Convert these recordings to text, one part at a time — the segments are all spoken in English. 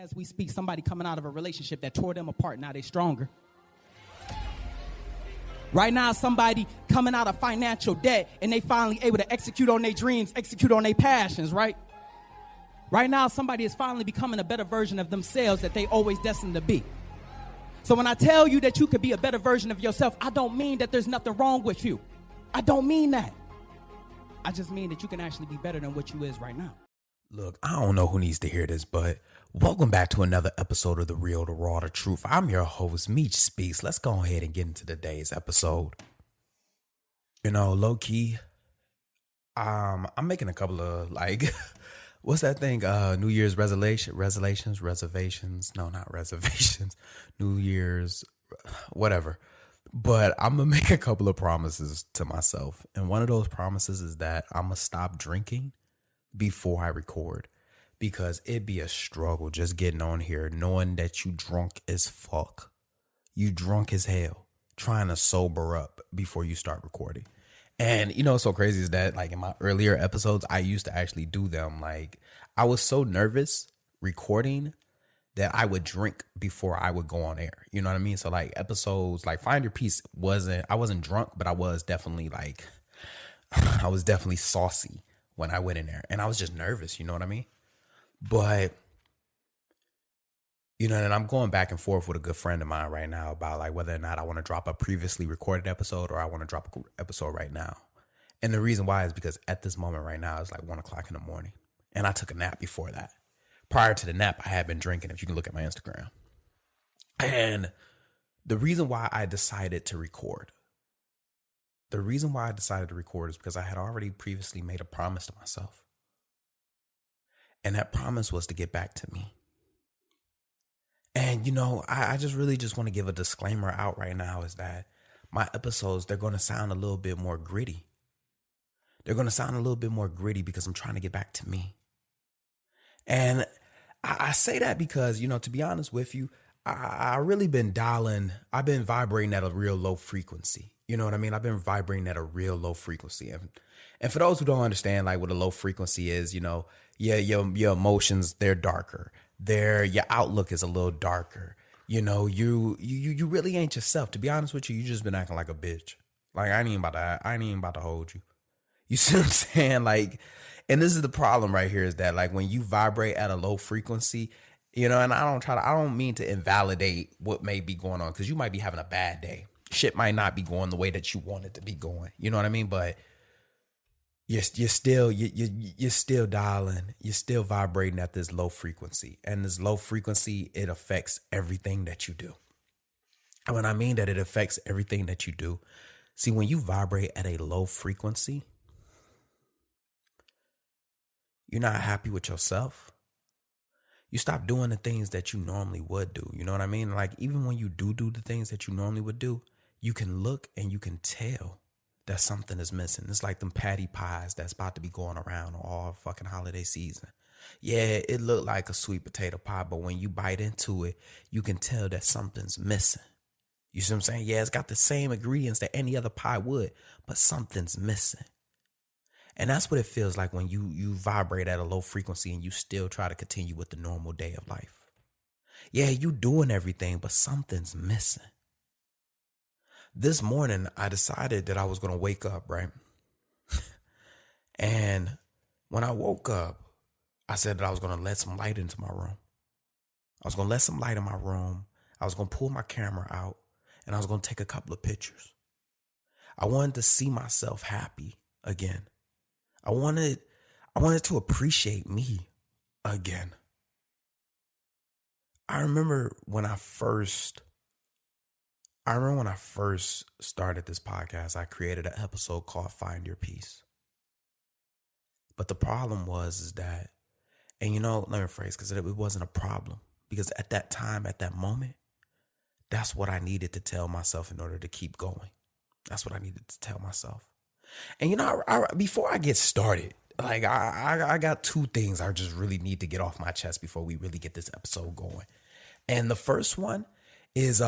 as we speak, somebody coming out of a relationship that tore them apart. Now they stronger. Right now, somebody coming out of financial debt and they finally able to execute on their dreams, execute on their passions, right? Right now, somebody is finally becoming a better version of themselves that they always destined to be. So when I tell you that you could be a better version of yourself, I don't mean that there's nothing wrong with you. I don't mean that. I just mean that you can actually be better than what you is right now. Look, I don't know who needs to hear this, but welcome back to another episode of The Real, The Raw, The Truth. I'm your host, Meech Speaks. Let's go ahead and get into today's episode. You know, low key, I'm making a couple of what's that thing? New Year's reservations. No, not reservations. New Year's, whatever. But I'm going to make a couple of promises to myself. And one of those promises is that I'm going to stop drinking before I record, because it'd be a struggle just getting on here knowing that you drunk as fuck. You drunk as hell, trying to sober up before you start recording. And you know what's so crazy is that like in my earlier episodes, I used to actually do them. Like I was so nervous recording that I would drink before I would go on air. You know what I mean? So like episodes like Find Your Peace I wasn't drunk, but I was definitely saucy when I went in there, and I was just nervous, you know what I mean? But, you know, and I'm going back and forth with a good friend of mine right now about like whether or not I want to drop a previously recorded episode or I want to drop an episode right now. And the reason why is because at this moment right now, it's like 1:00 in the morning, and I took a nap before that. Prior to the nap, I had been drinking, if you can look at my Instagram. And the reason why I decided to record is because I had already previously made a promise to myself. And that promise was to get back to me. And, you know, I just really want to give a disclaimer out right now is that my episodes, they're going to sound a little bit more gritty. They're going to sound a little bit more gritty because I'm trying to get back to me. And I say that because, you know, to be honest with you, I've been vibrating at a real low frequency. You know what I mean? I've been vibrating at a real low frequency. And for those who don't understand like what a low frequency is, you know, your emotions, they're darker. Your outlook is a little darker. You know, you really ain't yourself. To be honest with you, you just been acting like a bitch. Like I ain't even about to hold you. You see what I'm saying? Like, and this is the problem right here is that like when you vibrate at a low frequency, you know, and I don't mean to invalidate what may be going on, because you might be having a bad day. Shit might not be going the way that you want it to be going. You know what I mean? But you're still dialing, you're still vibrating at this low frequency. And this low frequency, it affects everything that you do. And when I mean that it affects everything that you do, see, when you vibrate at a low frequency, you're not happy with yourself. You stop doing the things that you normally would do. You know what I mean? Like even when you do the things that you normally would do, you can look and you can tell that something is missing. It's like them patty pies that's about to be going around all fucking holiday season. Yeah, it looked like a sweet potato pie, but when you bite into it, you can tell that something's missing. You see what I'm saying? Yeah, it's got the same ingredients that any other pie would, but something's missing. And that's what it feels like when you vibrate at a low frequency and you still try to continue with the normal day of life. Yeah, you doing everything, but something's missing. This morning, I decided that I was going to wake up, right? And when I woke up, I said that I was going to let some light into my room. I was going to let some light in my room. I was going to pull my camera out and I was going to take a couple of pictures. I wanted to see myself happy again. I wanted to appreciate me again. I remember when I first started this podcast, I created an episode called Find Your Peace. But the problem is that, and you know, let me rephrase, because it wasn't a problem. Because at that time, at that moment, that's what I needed to tell myself in order to keep going. That's what I needed to tell myself. And you know, before I get started, like I got two things I just really need to get off my chest before we really get this episode going. And the first one is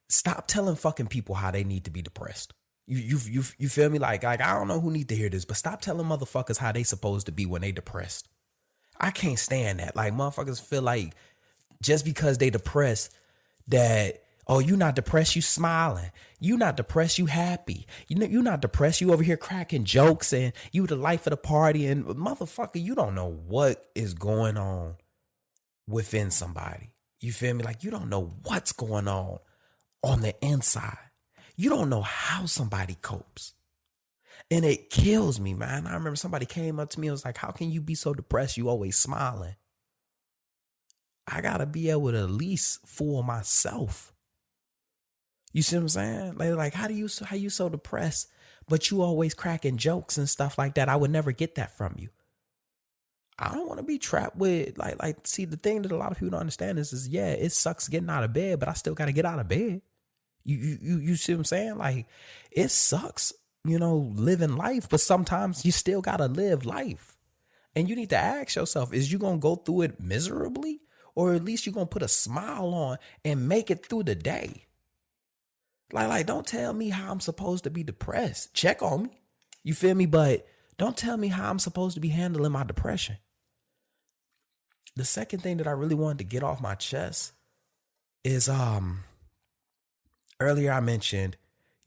stop telling fucking people how they need to be depressed. You feel me? Like I don't know who need to hear this, but stop telling motherfuckers how they supposed to be when they depressed. I can't stand that. Like motherfuckers feel like just because they depressed that, oh, you not depressed, you smiling. You not depressed, you happy. You not depressed, you over here cracking jokes and you the life of the party. And motherfucker, you don't know what is going on within somebody. You feel me? Like you don't know what's going on the inside. You don't know how somebody copes. And it kills me, man. I remember somebody came up to me and was like, how can you be so depressed? You always smiling. I got to be able to at least fool myself. You see what I'm saying? Like how you so depressed, but you always cracking jokes and stuff like that? I would never get that from you. I don't want to be trapped with see, the thing that a lot of people don't understand is yeah, it sucks getting out of bed, but I still got to get out of bed. You see what I'm saying? Like it sucks, living life, but sometimes you still got to live life. And you need to ask yourself, is you going to go through it miserably, or at least you're going to put a smile on and make it through the day? Like, don't tell me how I'm supposed to be depressed. Check on me. You feel me? But don't tell me how I'm supposed to be handling my depression. The second thing that I really wanted to get off my chest is, earlier I mentioned,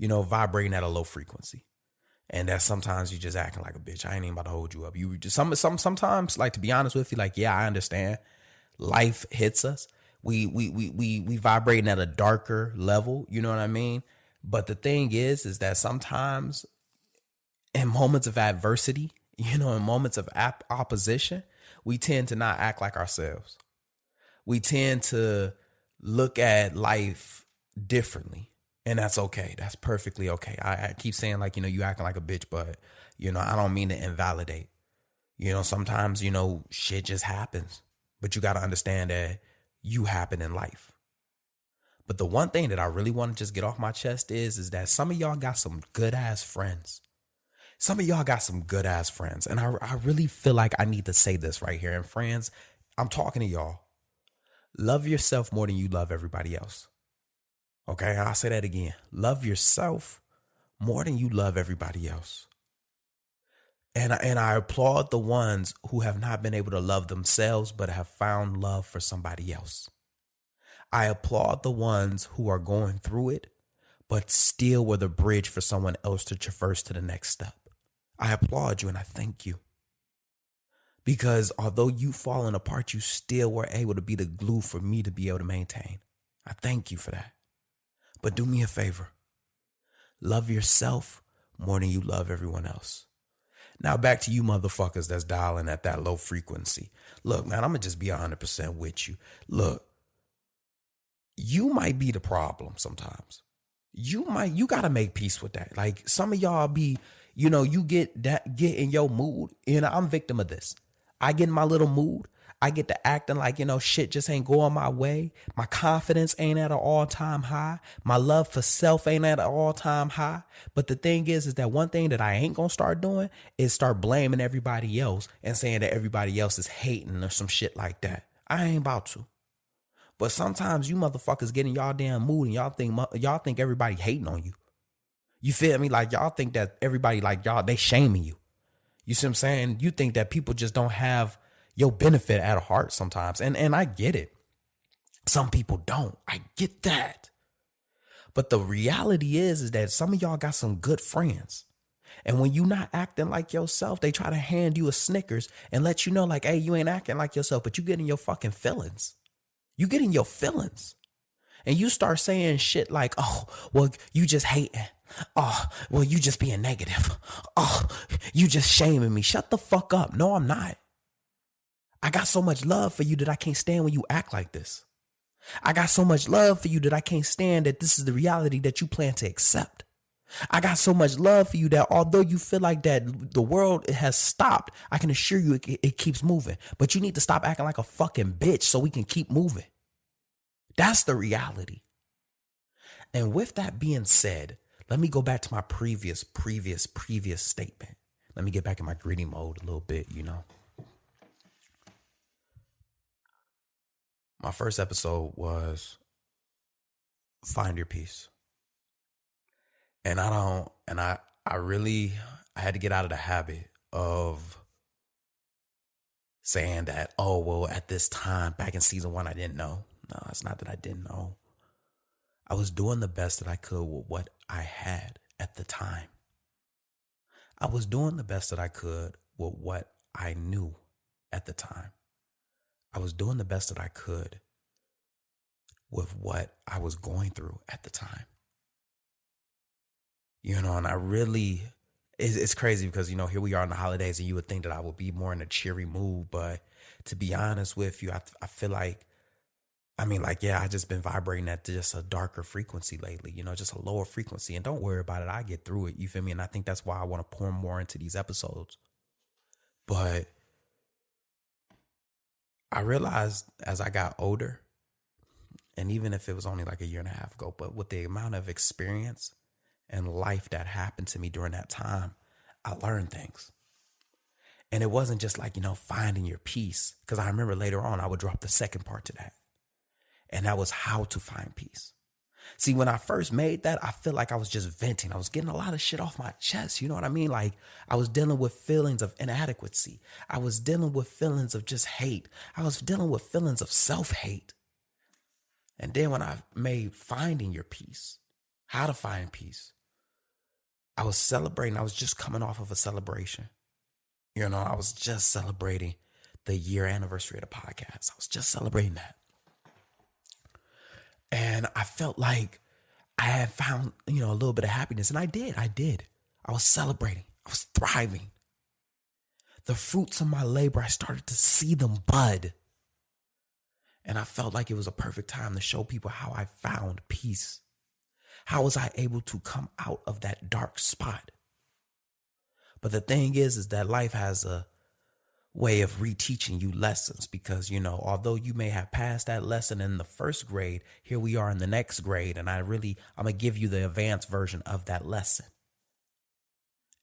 vibrating at a low frequency. And that sometimes you just acting like a bitch. I ain't even about to hold you up. You just sometimes, like, to be honest with you, like, yeah, I understand. Life hits us. We vibrating at a darker level, you know what I mean? But the thing is that sometimes in moments of adversity, in moments of opposition, we tend to not act like ourselves. We tend to look at life differently. And that's okay. That's perfectly okay. I keep saying like, you acting like a bitch, but, I don't mean to invalidate. Sometimes, shit just happens. But you got to understand that you happen in life. But the one thing that I really want to just get off my chest is that some of y'all got some good ass friends. Some of y'all got some good ass friends. And I really feel like I need to say this right here. And friends, I'm talking to y'all. Love yourself more than you love everybody else. Okay, I'll say that again. Love yourself more than you love everybody else. And I applaud the ones who have not been able to love themselves, but have found love for somebody else. I applaud the ones who are going through it, but still were the bridge for someone else to traverse to the next step. I applaud you and I thank you. Because although you falling apart, you still were able to be the glue for me to be able to maintain. I thank you for that. But do me a favor. Love yourself more than you love everyone else. Now back to you motherfuckers that's dialing at that low frequency. Look, man, I'm going to just be 100% with you. Look, you might be the problem sometimes. You got to make peace with that. Like some of y'all be, you get in your mood. I'm victim of this. I get in my little mood. I get to acting like, shit just ain't going my way. My confidence ain't at an all-time high. My love for self ain't at an all-time high. But the thing is that one thing that I ain't going to start doing is start blaming everybody else and saying that everybody else is hating or some shit like that. I ain't about to. But sometimes you motherfuckers get in y'all damn mood and y'all think everybody hating on you. You feel me? Like y'all think that everybody like y'all, they shaming you. You see what I'm saying? You think that people just don't have your benefit at heart sometimes. And I get it. Some people don't. I get that. But the reality is that some of y'all got some good friends. And when you not acting like yourself, they try to hand you a Snickers and let you know like, hey, you ain't acting like yourself, but you get in your fucking feelings. You get in your feelings. And you start saying shit like, oh, well, you just hating. Oh, well, you just being negative. Oh, you just shaming me. Shut the fuck up. No, I'm not. I got so much love for you that I can't stand when you act like this. I got so much love for you that I can't stand that this is the reality that you plan to accept. I got so much love for you that although you feel like that the world has stopped, I can assure you it keeps moving. But you need to stop acting like a fucking bitch so we can keep moving. That's the reality. And with that being said, let me go back to my previous statement. Let me get back in my greedy mode a little bit, My first episode was Find Your Peace. And I had to get out of the habit of saying that, oh, well, at this time, back in season 1, I didn't know. No, it's not that I didn't know. I was doing the best that I could with what I had at the time. I was doing the best that I could with what I knew at the time. I was doing the best that I could with what I was going through at the time. And I really, it's crazy because, here we are in the holidays and you would think that I would be more in a cheery mood. But to be honest with you, I feel like, I just been vibrating at just a darker frequency lately, just a lower frequency. And don't worry about it. I get through it. You feel me? And I think that's why I want to pour more into these episodes. But I realized as I got older, and even if it was only like a year and a half ago, but with the amount of experience and life that happened to me during that time, I learned things. And it wasn't just like, finding your peace. Because I remember later on, I would drop the second part to that. And that was how to find peace. See, when I first made that, I feel like I was just venting. I was getting a lot of shit off my chest. You know what I mean? Like I was dealing with feelings of inadequacy. I was dealing with feelings of just hate. I was dealing with feelings of self-hate. And then when I made finding your peace, how to find peace, I was celebrating. I was just coming off of a celebration. I was just celebrating the year anniversary of the podcast. I was just celebrating that. And I felt like I had found, a little bit of happiness. And I did. I was celebrating. I was thriving. The fruits of my labor, I started to see them bud. And I felt like it was a perfect time to show people how I found peace. How was I able to come out of that dark spot? But the thing is that life has a way of reteaching you lessons because, although you may have passed that lesson in the first grade, here we are in the next grade. And I'm going to give you the advanced version of that lesson.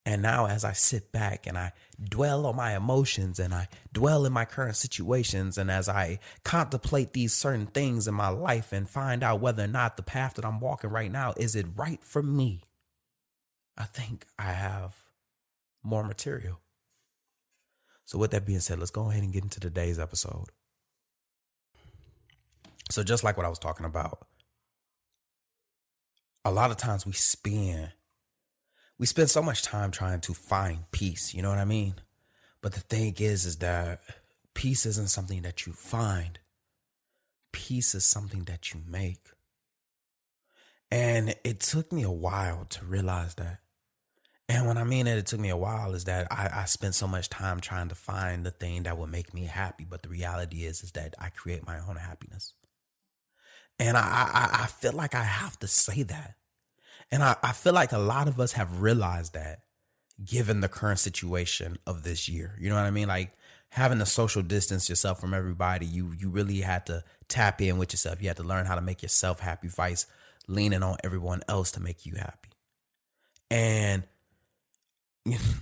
And now as I sit back and I dwell on my emotions and I dwell in my current situations, and as I contemplate these certain things in my life and find out whether or not the path that I'm walking right now, is it right for me? I think I have more material. So with that being said, let's go ahead and get into today's episode. So just like what I was talking about, a lot of times we spend so much time trying to find peace. You know what I mean? But the thing is that peace isn't something that you find. Peace is something that you make. And it took me a while to realize that. And when I mean it took me a while is that I spent so much time trying to find the thing that would make me happy. But the reality is that I create my own happiness. And I feel like I have to say that. And I feel like a lot of us have realized that given the current situation of this year. You know what I mean? Like having to social distance yourself from everybody, you really had to tap in with yourself. You had to learn how to make yourself happy, vice leaning on everyone else to make you happy. And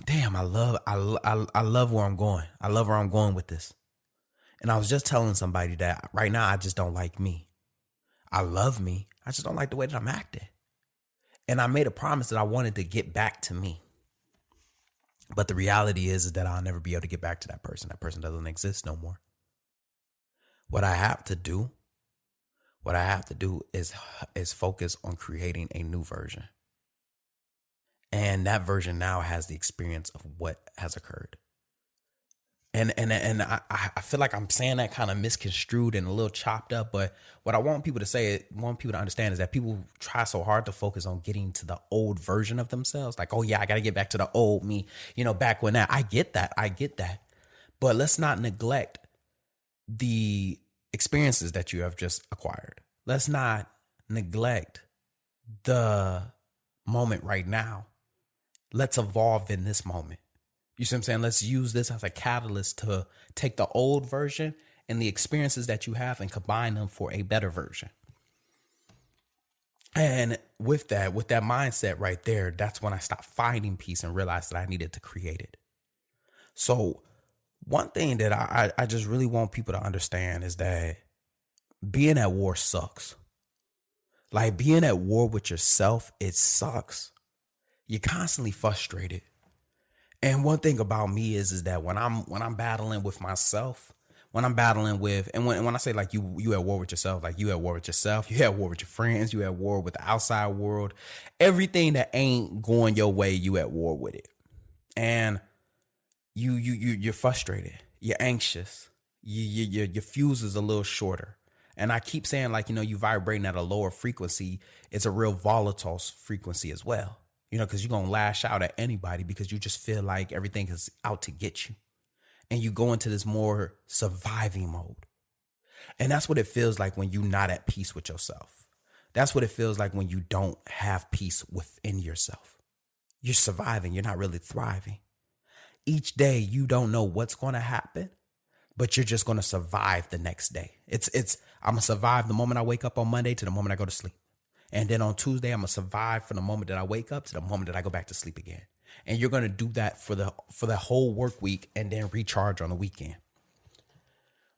damn, I love where I'm going. I love where I'm going with this. And I was just telling somebody that right now I just don't like me. I love me. I just don't like the way that I'm acting. And I made a promise that I wanted to get back to me. But the reality is that I'll never be able to get back to that person. That person doesn't exist no more. What I have to do is focus on creating a new version. And that version now has the experience of what has occurred. And I feel like I'm saying that kind of misconstrued and a little chopped up. But what I want people to understand is that people try so hard to focus on getting to the old version of themselves. Like, oh yeah, I got to get back to the old me, back when that. I get that. But let's not neglect the experiences that you have just acquired. Let's not neglect the moment right now. Let's evolve in this moment. You see what I'm saying? Let's use this as a catalyst to take the old version and the experiences that you have and combine them for a better version. And with that mindset right there, that's when I stopped finding peace and realized that I needed to create it. So one thing that I just really want people to understand is that being at war sucks. Like being at war with yourself, it sucks. You're constantly frustrated. And one thing about me is that when I'm battling with myself, when I'm battling with, and when I say like you at war with yourself, like you at war with yourself, you at war with your friends, you at war with the outside world, everything that ain't going your way, you at war with it. And you're frustrated, you're anxious, your fuse is a little shorter. And I keep saying, like, you vibrating at a lower frequency. It's a real volatile frequency as well, because you're going to lash out at anybody because you just feel like everything is out to get you. And you go into this more surviving mode. And that's what it feels like when you're not at peace with yourself. That's what it feels like when you don't have peace within yourself. You're surviving. You're not really thriving. Each day, you don't know what's going to happen, but you're just going to survive the next day. I'm going to survive the moment I wake up on Monday to the moment I go to sleep. And then on Tuesday, I'm going to survive from the moment that I wake up to the moment that I go back to sleep again. And you're going to do that for the whole work week and then recharge on the weekend.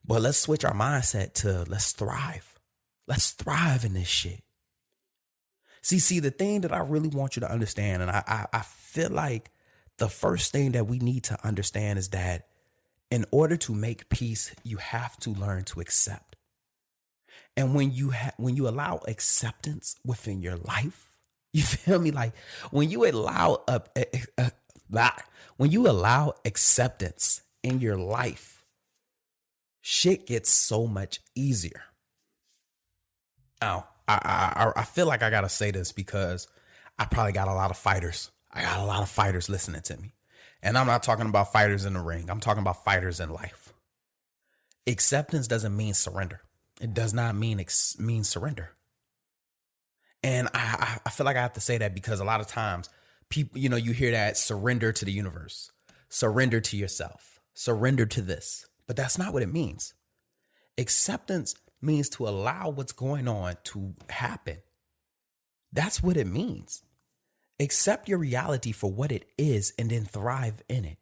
But let's switch our mindset to let's thrive. Let's thrive in this shit. See, the thing that I really want you to understand, and I feel like the first thing that we need to understand is that in order to make peace, you have to learn to accept. And when you allow acceptance within your life, you feel me? Like when you allow acceptance in your life, shit gets so much easier. Now, I feel like I gotta say this because I probably got a lot of fighters. I got a lot of fighters listening to me. And I'm not talking about fighters in the ring. I'm talking about fighters in life. Acceptance doesn't mean surrender. It does not mean surrender. And I feel like I have to say that because a lot of times people, you hear that surrender to the universe, surrender to yourself, surrender to this. But that's not what it means. Acceptance means to allow what's going on to happen. That's what it means. Accept your reality for what it is and then thrive in it.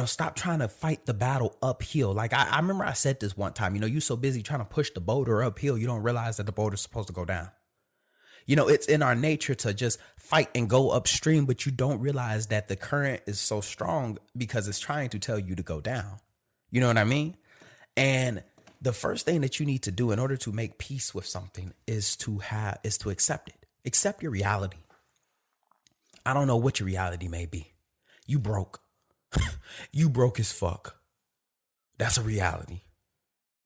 Stop trying to fight the battle uphill. Like I remember I said this one time, you're so busy trying to push the boulder uphill, you don't realize that the boulder's supposed to go down. It's in our nature to just fight and go upstream, but you don't realize that the current is so strong because it's trying to tell you to go down. You know what I mean? And the first thing that you need to do in order to make peace with something is to accept it. Accept your reality. I don't know what your reality may be. You broke. You broke as fuck. That's a reality.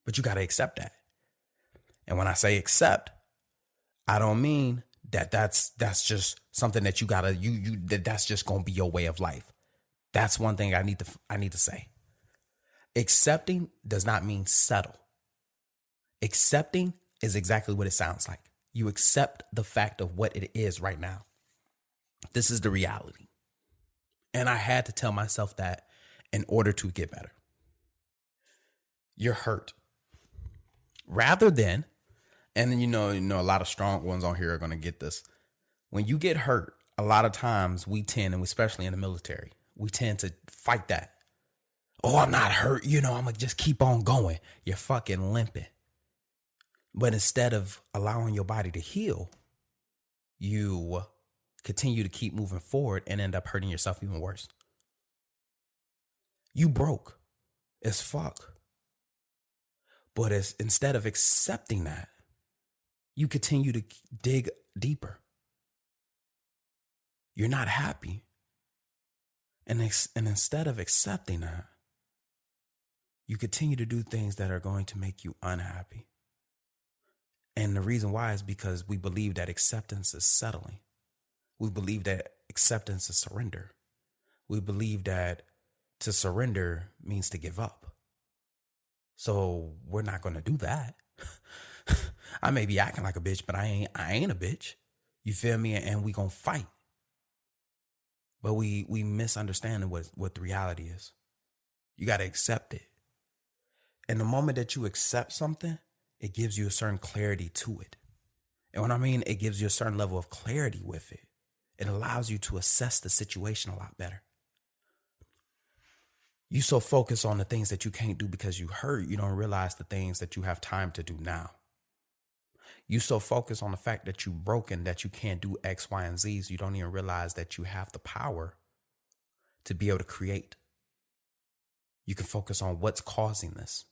But you got to accept that. And when I say accept, I don't mean that that's just something that you got to that's just going to be your way of life. That's one thing I need to say. Accepting does not mean settle. Accepting is exactly what it sounds like. You accept the fact of what it is right now. This is the reality. And I had to tell myself that in order to get better. You're hurt. Rather than, and a lot of strong ones on here are going to get this. When you get hurt, a lot of times we tend, and especially in the military, we tend to fight that. Oh, I'm not hurt. I'm going to just keep on going. You're fucking limping. But instead of allowing your body to heal, you continue to keep moving forward and end up hurting yourself even worse. You broke as fuck. But instead of accepting that, you continue to dig deeper. You're not happy. And instead of accepting that, you continue to do things that are going to make you unhappy. And the reason why is because we believe that acceptance is settling. We believe that acceptance is surrender. We believe that to surrender means to give up. So we're not going to do that. I may be acting like a bitch, but I ain't a bitch. You feel me? And we going to fight. But we misunderstand what the reality is. You got to accept it. And the moment that you accept something, it gives you a certain clarity to it. And when I mean it gives you a certain level of clarity with it, it allows you to assess the situation a lot better. You so focused on the things that you can't do because you hurt, you don't realize the things that you have time to do now. You so focused on the fact that you're broken, that you can't do X, Y, and Z's, you don't even realize that you have the power to be able to create. You can focus on what's causing this.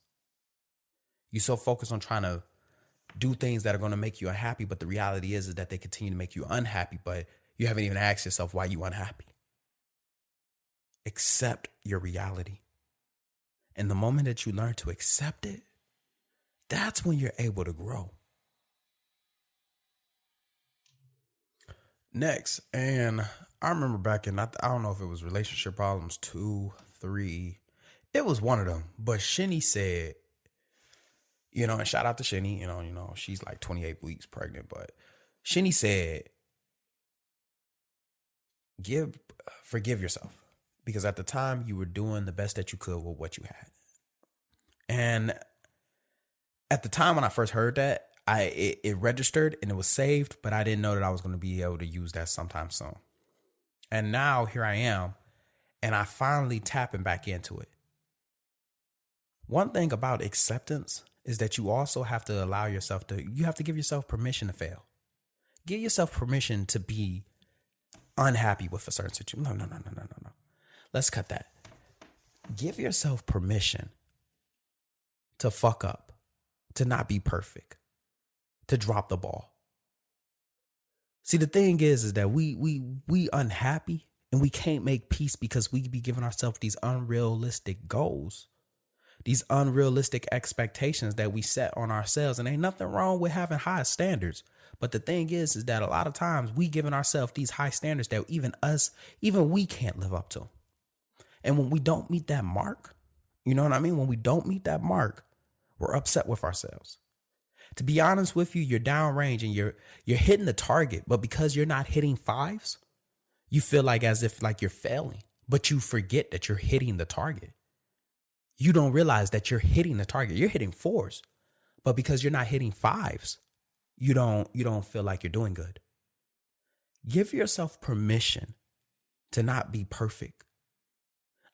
You're so focused on trying to do things that are going to make you unhappy, but the reality is that they continue to make you unhappy, but you haven't even asked yourself why you're unhappy. Accept your reality. And the moment that you learn to accept it, that's when you're able to grow. Next, and I remember back in, I don't know if it was relationship problems 2, 3, it was one of them, but Shinny said, and shout out to Shinny, she's like 28 weeks pregnant, but Shinny said, forgive yourself, because at the time you were doing the best that you could with what you had. And at the time when I first heard that, it registered and it was saved, but I didn't know that I was going to be able to use that sometime soon. And now here I am, and I finally tapping back into it. One thing about acceptance is that you also have to allow yourself you have to give yourself permission to fail. Give yourself permission to be unhappy with a certain situation. No. Let's cut that. Give yourself permission to fuck up, to not be perfect, to drop the ball. See, the thing is that we unhappy and we can't make peace because we be giving ourselves these unrealistic goals, these unrealistic expectations that we set on ourselves. And ain't nothing wrong with having high standards. But the thing is that a lot of times we giving ourselves these high standards that even we can't live up to. And when we don't meet that mark, you know what I mean? When we don't meet that mark, we're upset with ourselves. To be honest with you, you're downrange and you're hitting the target, but because you're not hitting 5s, you feel like as if like you're failing, but you forget that you're hitting the target. You don't realize that you're hitting the target. You're hitting 4s, but because you're not hitting 5s, you don't feel like you're doing good. Give yourself permission to not be perfect.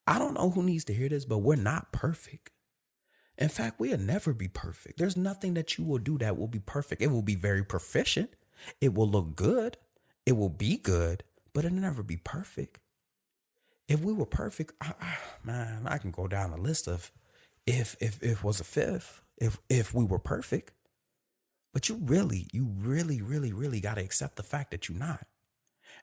I don't know who needs to hear this, but we're not perfect. In fact, we'll never be perfect. There's nothing that you will do that will be perfect. It will be very proficient. It will look good. It will be good, but it'll never be perfect. If we were perfect, I can go down a list of if was a fifth, if we were perfect. But you really got to accept the fact that you're not.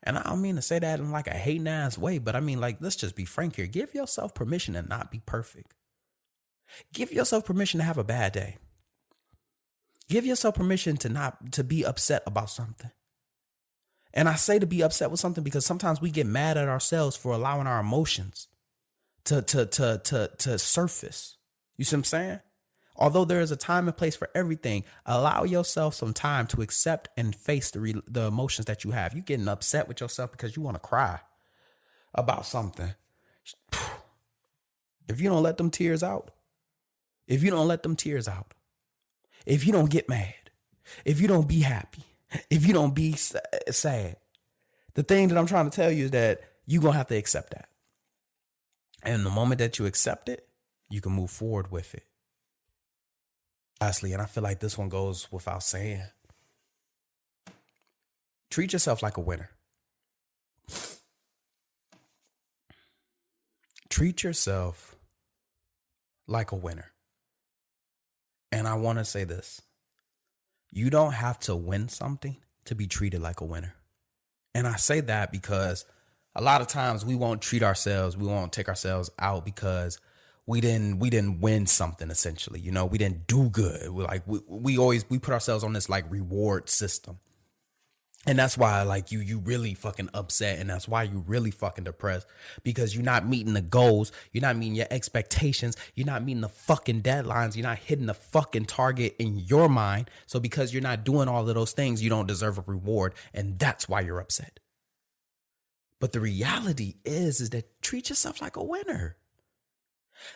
And I don't mean to say that in like a hating ass way, but I mean, like, let's just be frank here. Give yourself permission to not be perfect. Give yourself permission to have a bad day. Give yourself permission to be upset about something. And I say to be upset with something because sometimes we get mad at ourselves for allowing our emotions to surface. You see what I'm saying? Although there is a time and place for everything, allow yourself some time to accept and face the emotions that you have. You're getting upset with yourself because you want to cry about something. If you don't let them tears out, if you don't get mad, if you don't be happy, if you don't be sad, the thing that I'm trying to tell you is that you're going to have to accept that. And the moment that you accept it, you can move forward with it. Lastly, and I feel like this one goes without saying, treat yourself like a winner. Treat yourself like a winner. And I want to say this. You don't have to win something to be treated like a winner. And I say that because a lot of times we won't take ourselves out because we didn't win something, essentially. You know, we didn't do good. We put ourselves on this like reward system. And that's why like you really fucking upset. And that's why you really fucking depressed, because you're not meeting the goals. You're not meeting your expectations. You're not meeting the fucking deadlines. You're not hitting the fucking target in your mind. So because you're not doing all of those things, you don't deserve a reward. And that's why you're upset. But the reality is that treat yourself like a winner.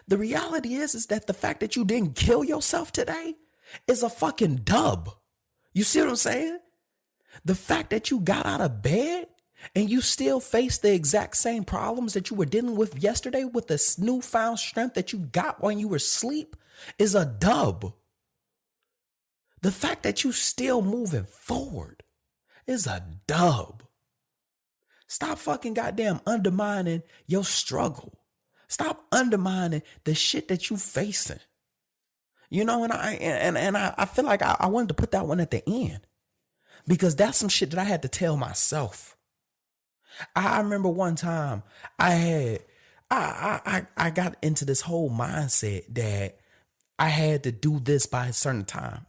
The reality is that the fact that you didn't kill yourself today is a fucking dub. You see what I'm saying? The fact that you got out of bed and you still face the exact same problems that you were dealing with yesterday with the newfound strength that you got when you were asleep is a dub. The fact that you still moving forward is a dub. Stop fucking goddamn undermining your struggle. Stop undermining the shit that you facing. You know, and I feel like I wanted to put that one at the end because that's some shit that I had to tell myself. I remember one time I got into this whole mindset that I had to do this by a certain time.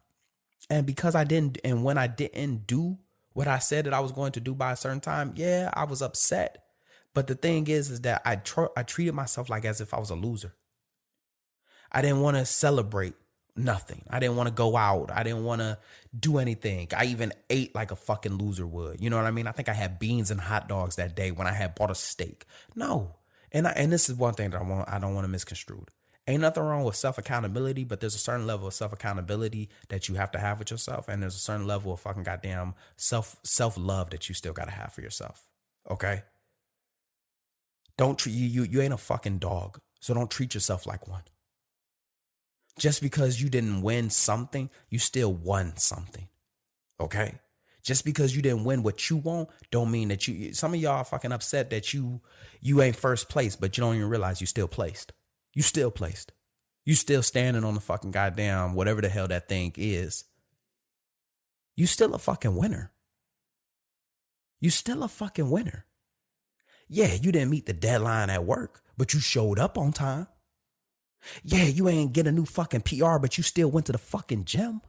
And because I didn't, and when I didn't do what I said that I was going to do by a certain time, yeah, I was upset. But the thing is that I treated myself like as if I was a loser. I didn't want to celebrate nothing. I didn't want to go out. I didn't want to do anything. I even ate like a fucking loser would. You know what I mean? I think I had beans and hot dogs that day when I had bought a steak. No. And this is one thing that I don't want to misconstrue. Ain't nothing wrong with self-accountability, but there's a certain level of self-accountability that you have to have with yourself. And there's a certain level of fucking goddamn self-love that you still got to have for yourself. Okay? Don't treat you ain't a fucking dog. So don't treat yourself like one. Just because you didn't win something, you still won something. Okay? Just because you didn't win what you want, don't mean that some of y'all are fucking upset that you ain't first place, but you don't even realize you still placed. You still placed. You still standing on the fucking goddamn whatever the hell that thing is. You still a fucking winner. You still a fucking winner. Yeah, you didn't meet the deadline at work, but you showed up on time. Yeah, you ain't get a new fucking PR, but you still went to the fucking gym.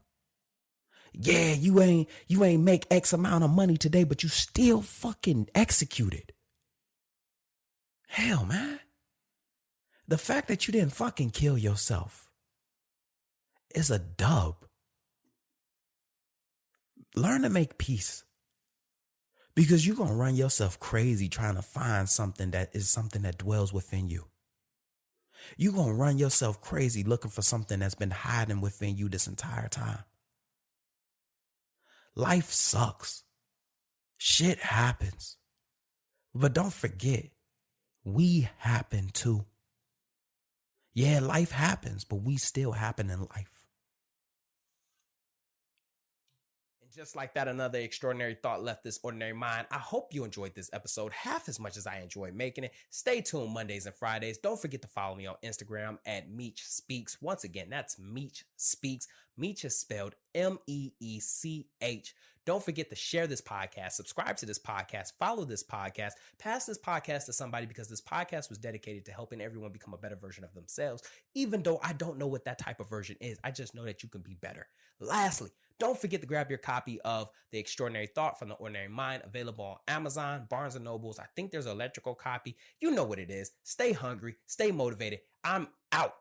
Yeah, you ain't make X amount of money today, but you still fucking executed. Hell, man. The fact that you didn't fucking kill yourself is a dub. Learn to make peace. Because you're going to run yourself crazy trying to find something that dwells within you. You're going to run yourself crazy looking for something that's been hiding within you this entire time. Life sucks. Shit happens. But don't forget, we happen too. Yeah, life happens, but we still happen in life. And just like that, another extraordinary thought left this ordinary mind. I hope you enjoyed this episode half as much as I enjoyed making it. Stay tuned Mondays and Fridays. Don't forget to follow me on Instagram at Meech Speaks. Once again, that's Meech Speaks. Meech is spelled Meech. Don't forget to share this podcast, subscribe to this podcast, follow this podcast, pass this podcast to somebody because this podcast was dedicated to helping everyone become a better version of themselves. Even though I don't know what that type of version is, I just know that you can be better. Lastly, don't forget to grab your copy of The Extraordinary Thought from the Ordinary Mind, available on Amazon, Barnes & Nobles. I think there's an electrical copy. You know what it is. Stay hungry, stay motivated. I'm out.